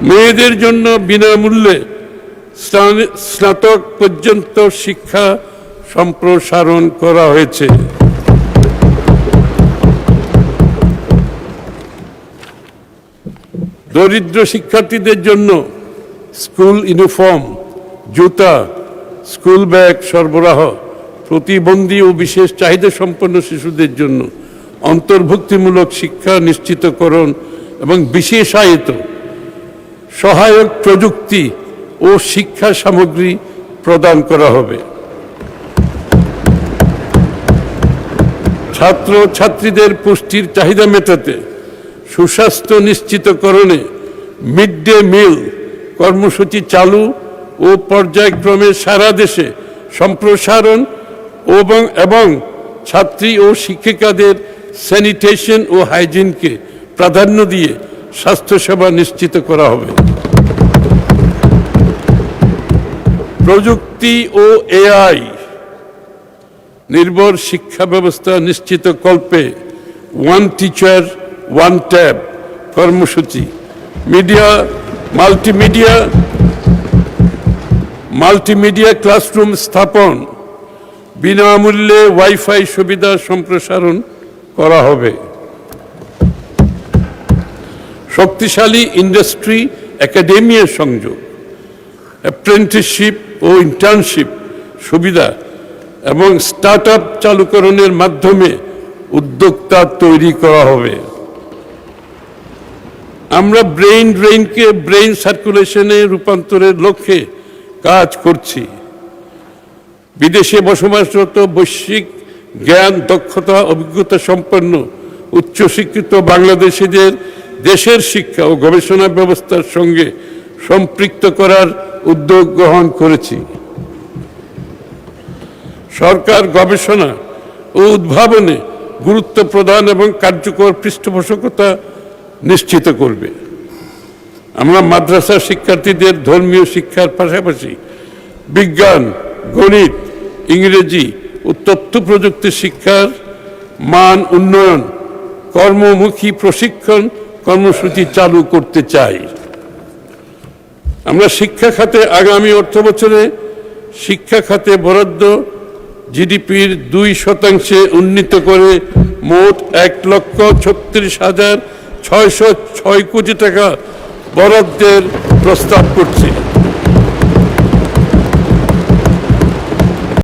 মেয়েদের জন্য বিনামূল্যে স্নাতক পর্যন্ত শিক্ষা সম্প্রসারণ করা হয়েছে। দরিদ্র শিক্ষার্থীদের জন্য স্কুল ইউনিফর্ম, জুতা, স্কুল ব্যাগ সরবরাহ, প্রতিবন্ধী ও বিশেষ চাহিদা সম্পন্ন শিশুদের জন্য অন্তর্ভুক্তিমূলক শিক্ষা নিশ্চিতকরণ এবং বিশেষায়িত সহায়ক প্রযুক্তি ও শিক্ষা সামগ্রী প্রদান করা হবে। ছাত্র ছাত্রীদের পুষ্টির চাহিদা মেটাতে সুস্বাস্থ্য নিশ্চিতকরণে মিড ডে মিল কর্মসূচি চালু ও পর্যায়ক্রমে সারা দেশে সম্প্রসারণ এবং ছাত্রী ও শিক্ষিকাদের স্যানিটেশন ও হাইজিনকে প্রাধান্য দিয়ে স্বাস্থ্যসেবা নিশ্চিত করা হবে। প্রযুক্তি ও এআই নির্ভর শিক্ষা ব্যবস্থা নিশ্চিত কল্পে ওয়ান টিচার ওয়ান ট্যাব কর্মসূচি, মাল্টিমিডিয়া ক্লাসরুম স্থাপন, বিনামূল্যে ওয়াইফাই সুবিধা সম্প্রসারণ করা হবে। শক্তিশালী ইন্ডাস্ট্রি একাডেমিয়া সংযোগ, অ্যাপ্রেন্টিসশিপ ও ইন্টার্নশিপ সুবিধা এবং স্টার্টআপ চালুকরণের মাধ্যমে উদ্যোক্তা তৈরি করা হবে। আমরা ব্রেইন ড্রেইনকে ব্রেইন সার্কুলেশনে রূপান্তরের লক্ষ্যে কাজ করছি। বিদেশে বসবাসরত বৈশ্বিক জ্ঞান, দক্ষতা, অভিজ্ঞতা সম্পন্ন উচ্চশিক্ষিত বাংলাদেশিদের দেশের শিক্ষা ও গবেষণা ব্যবস্থার সঙ্গে সম্পৃক্ত করার উদ্যোগ গ্রহণ করেছি। সরকার গবেষণা ও উদ্ভাবনে গুরুত্ব প্রদান এবং কার্যকর পৃষ্ঠপোষকতা নিশ্চিত করবে। আমরা মাদ্রাসা শিক্ষার্থীদের ধর্মীয় শিক্ষার পাশাপাশি বিজ্ঞান, গণিত, ইংরেজি ও তথ্য প্রযুক্তি শিক্ষার মান উন্নয়ন, কর্মমুখী প্রশিক্ষণ কর্মসূচি চালু করতে চাই। আমরা শিক্ষা খাতে আগামী অর্থবছরে শিক্ষা খাতে বরাদ্দ জিডিপির 2% উন্নীত করে মোট 1,36,606 কোটি টাকা বরাদ্দের প্রস্তাব করছি।